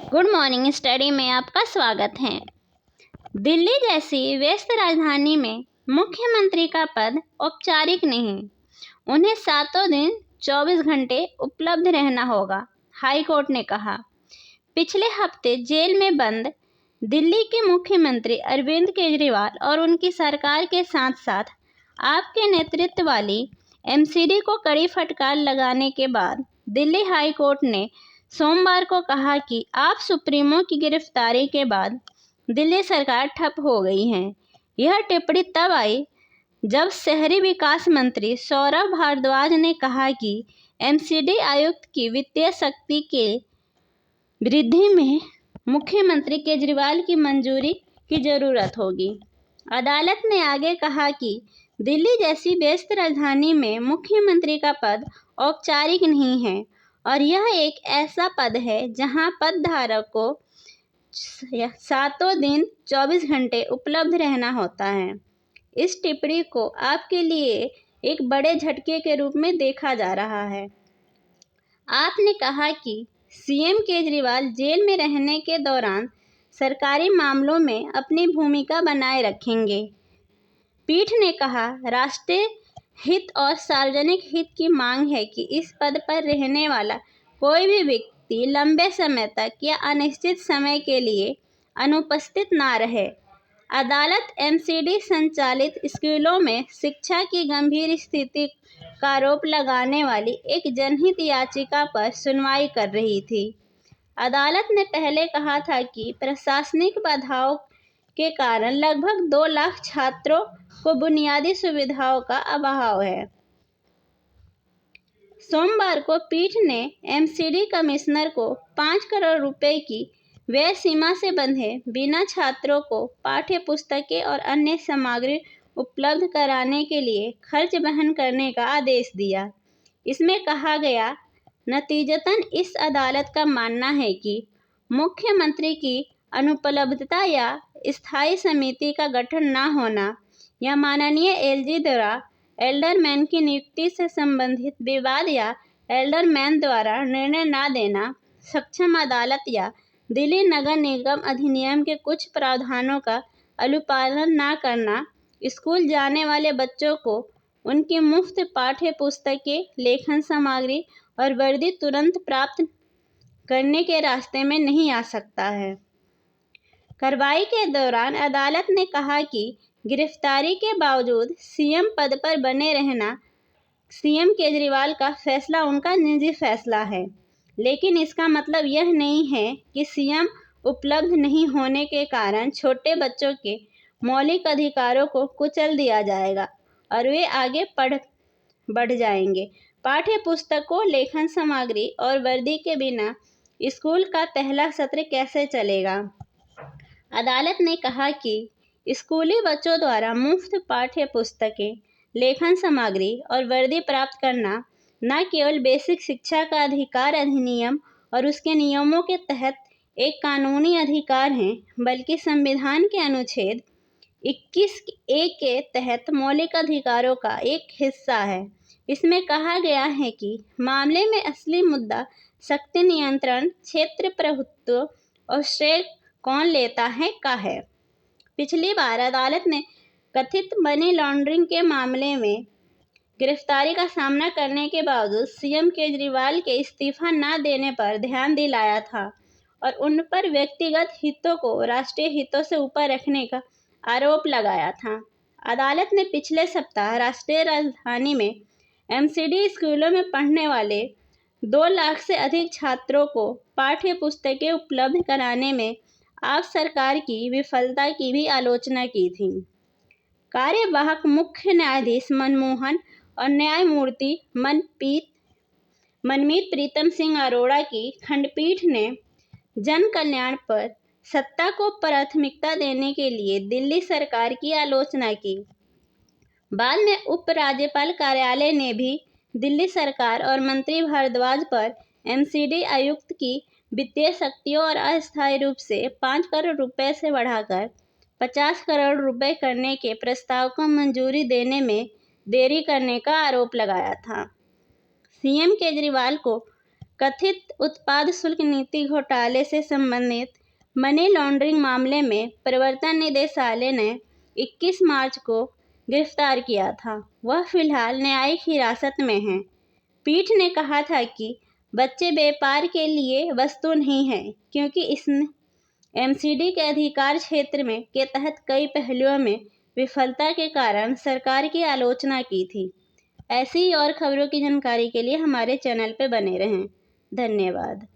Good morning study में आपका स्वागत है। दिल्ली जैसी व्यस्त राजधानी में मुख्यमंत्री का पद औपचारिक नहीं, उन्हें सातों दिन 24 घंटे उपलब्ध रहना होगा, हाई कोर्ट ने कहा। पिछले हफ्ते जेल में बंद दिल्ली के मुख्यमंत्री अरविंद केजरीवाल और उनकी सरकार के साथ साथ आपके नेतृत्व वाली एमसीडी को कड़ी फटकार लगाने के बाद दिल्ली हाई कोर्ट ने सोमवार को कहा कि आप सुप्रीमो की गिरफ्तारी के बाद दिल्ली सरकार ठप हो गई है। यह टिप्पणी तब आई जब शहरी विकास मंत्री सौरभ भारद्वाज ने कहा कि एमसीडी आयुक्त की वित्तीय शक्ति के वृद्धि में मुख्यमंत्री केजरीवाल की मंजूरी की जरूरत होगी। अदालत ने आगे कहा कि दिल्ली जैसी व्यस्त राजधानी में मुख्यमंत्री का पद औपचारिक नहीं है और यह एक ऐसा पद है जहां पदधारक को सातों दिन 24 घंटे उपलब्ध रहना होता है। इस टिप्पणी को आपके लिए एक बड़े झटके के रूप में देखा जा रहा है। आपने कहा कि सीएम केजरीवाल जेल में रहने के दौरान सरकारी मामलों में अपनी भूमिका बनाए रखेंगे। पीठ ने कहा, राष्ट्रीय हित और सार्वजनिक हित की मांग है कि इस पद पर रहने वाला कोई भी व्यक्ति लंबे समय तक या अनिश्चित समय के लिए अनुपस्थित ना रहे। अदालत एमसीडी संचालित स्कूलों में शिक्षा की गंभीर स्थिति का आरोप लगाने वाली एक जनहित याचिका पर सुनवाई कर रही थी। अदालत ने पहले कहा था कि प्रशासनिक बाधाओं के कारण लगभग 2 लाख छात्रों को बुनियादी सुविधाओं का अभाव है। सोमवार को पीठ ने एमसीडी कमिश्नर को 5 करोड़ रुपए की व्यय सीमा से बंधे बिना छात्रों को पाठ्य पुस्तकें और अन्य सामग्री उपलब्ध कराने के लिए खर्च वहन करने का आदेश दिया। इसमें कहा गया, नतीजतन इस अदालत का मानना है कि मुख्यमंत्री की अनुपलब्धता या स्थायी समिति का गठन न होना या माननीय एलजी द्वारा एल्डरमैन की नियुक्ति से संबंधित विवाद या एल्डरमैन द्वारा निर्णय न देना, सक्षम अदालत या दिल्ली नगर निगम अधिनियम के कुछ प्रावधानों का अनुपालन न करना, स्कूल जाने वाले बच्चों को उनकी मुफ्त पाठ्य पुस्तकें, लेखन सामग्री और वर्दी तुरंत प्राप्त करने के रास्ते में नहीं आ सकता है। कार्रवाई के दौरान अदालत ने कहा कि गिरफ्तारी के बावजूद सीएम पद पर बने रहना सीएम केजरीवाल का फैसला उनका निजी फैसला है, लेकिन इसका मतलब यह नहीं है कि सीएम उपलब्ध नहीं होने के कारण छोटे बच्चों के मौलिक अधिकारों को कुचल दिया जाएगा और वे आगे बढ़ जाएंगे। पाठ्य पुस्तकों, लेखन सामग्री और वर्दी के बिना स्कूल का पहला सत्र कैसे चलेगा? अदालत ने कहा कि स्कूली बच्चों द्वारा मुफ्त पाठ्य पुस्तकें, लेखन सामग्री और वर्दी प्राप्त करना न केवल बेसिक शिक्षा का अधिकार अधिनियम और उसके नियमों के तहत एक कानूनी अधिकार है, बल्कि संविधान के अनुच्छेद 21(a) के तहत मौलिक अधिकारों का एक हिस्सा है। इसमें कहा गया है कि मामले में असली मुद्दा शक्ति नियंत्रण, क्षेत्र प्रभुत्व और श्रेय कौन लेता है का है। पिछली बार अदालत ने कथित मनी लॉन्ड्रिंग के मामले में गिरफ्तारी का सामना करने के बावजूद सीएम केजरीवाल के इस्तीफा न देने पर ध्यान दिलाया था और उन पर व्यक्तिगत हितों को राष्ट्रीय हितों से ऊपर रखने का आरोप लगाया था। अदालत ने पिछले सप्ताह राष्ट्रीय राजधानी में एमसीडी स्कूलों में पढ़ने वाले 2 लाख से अधिक छात्रों को पाठ्य पुस्तकें उपलब्ध कराने में आप सरकार की विफलता की भी आलोचना की थी। कार्यवाहक मुख्य न्यायाधीश मनमोहन और न्यायमूर्ति मनमीत प्रीतम सिंह अरोड़ा की खंडपीठ ने जन कल्याण पर सत्ता को प्राथमिकता देने के लिए दिल्ली सरकार की आलोचना की। बाद में उपराज्यपाल कार्यालय ने भी दिल्ली सरकार और मंत्री भारद्वाज पर एमसीडी आयुक्त की वित्तीय शक्तियों और अस्थायी रूप से 5 करोड़ रुपए से बढ़ाकर 50 करोड़ रुपए करने के प्रस्ताव को मंजूरी देने में देरी करने का आरोप लगाया था। सीएम केजरीवाल को कथित उत्पाद शुल्क नीति घोटाले से संबंधित मनी लॉन्ड्रिंग मामले में प्रवर्तन निदेशालय ने 21 मार्च को गिरफ्तार किया था। वह फिलहाल न्यायिक हिरासत में है। पीठ ने कहा था कि बच्चे व्यापार के लिए वस्तु नहीं है, क्योंकि इसने एमसीडी के अधिकार क्षेत्र में के तहत कई पहलुओं में विफलता के कारण सरकार की आलोचना की थी। ऐसी ही और खबरों की जानकारी के लिए हमारे चैनल पर बने रहें। धन्यवाद।